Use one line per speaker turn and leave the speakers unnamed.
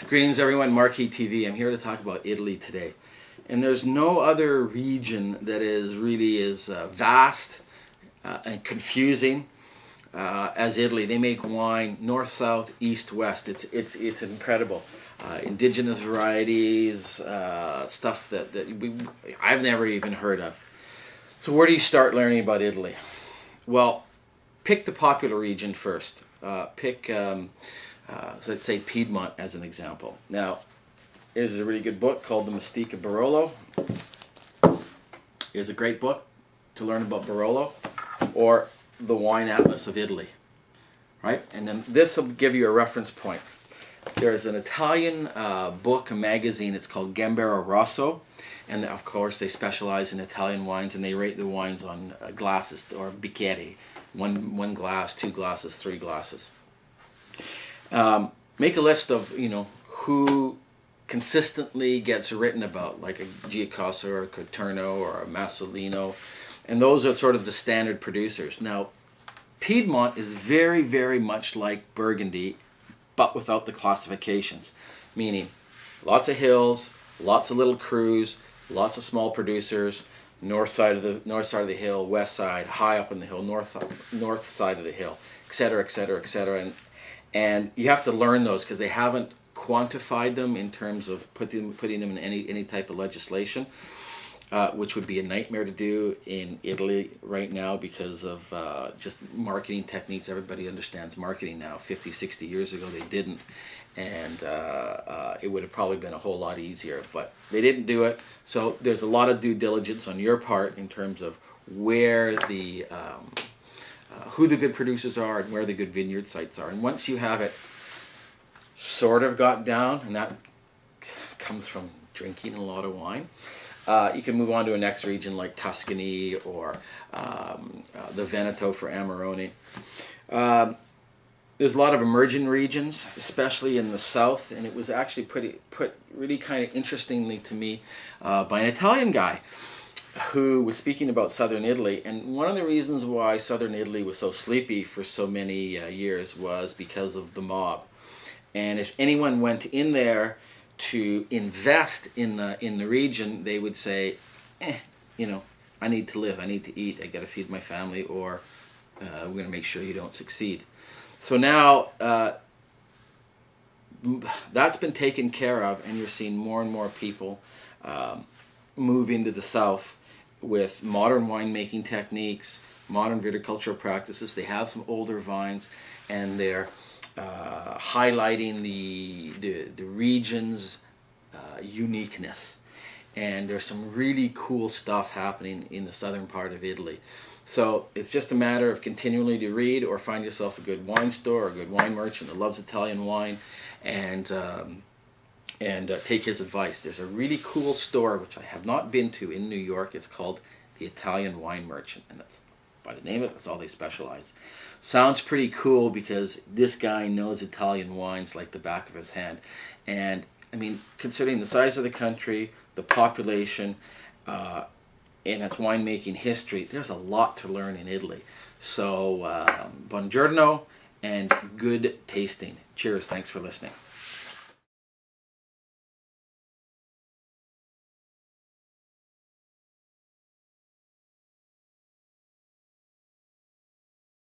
Greetings everyone, Marquis TV. I'm here to talk about Italy today. And there's no other region that is really as vast and confusing as Italy. They make wine north, south, east, west. It's incredible. Indigenous varieties, stuff that I've never even heard of. So where do you start learning about Italy? Well, pick the popular region first. Let's say Piedmont as an example. Now, there's a really good book called The Mystique of Barolo. It's a great book to learn about Barolo, or The Wine Atlas of Italy, right? And then this will give you a reference point. There's an Italian book, a magazine. It's called Gambero Rosso, and of course they specialize in Italian wines, and they rate the wines on glasses or bicchieri, one glass, 2 glasses, 3 glasses. Make a list of who consistently gets written about, like a Giacosa or a Coturno or a Masolino, and those are sort of the standard producers. Now, Piedmont is very, very much like Burgundy, but without the classifications, meaning lots of hills, lots of little crews, lots of small producers, north side of the hill, west side, high up in the hill, north side of the hill, etc., etc., etc. And you have to learn those because they haven't quantified them in terms of putting them in any type of legislation, which would be a nightmare to do in Italy right now because of just marketing techniques. Everybody understands marketing now. 50, 60 years ago they didn't, and it would have probably been a whole lot easier, but they didn't do it. So there's a lot of due diligence on your part in terms of where the who the good producers are and where the good vineyard sites are. And once you have it sort of got down, and that comes from drinking a lot of wine, you can move on to a next region like Tuscany or the Veneto for Amarone. There's a lot of emerging regions, especially in the south, and it was actually put really kind of interestingly to me by an Italian guy who was speaking about southern Italy. And one of the reasons why southern Italy was so sleepy for so many years was because of the mob. And if anyone went in there to invest in the region, they would say, I need to live, I need to eat, I got to feed my family, or we're going to make sure you don't succeed. So now that's been taken care of, and you're seeing more and more people move into the south with modern winemaking techniques, modern viticultural practices. They have some older vines, and they're highlighting the region's uniqueness. And there's some really cool stuff happening in the southern part of Italy. So it's just a matter of continually to read or find yourself a good wine store or a good wine merchant that loves Italian wine, and take his advice. There's a really cool store which I have not been to in New York. It's called the Italian Wine Merchant, and that's by the name of it. That's all they specialize. Sounds pretty cool because this guy knows Italian wines like the back of his hand. And I mean, considering the size of the country, the population, and its winemaking history, there's a lot to learn in Italy. So, buongiorno and good tasting. Cheers. Thanks for listening.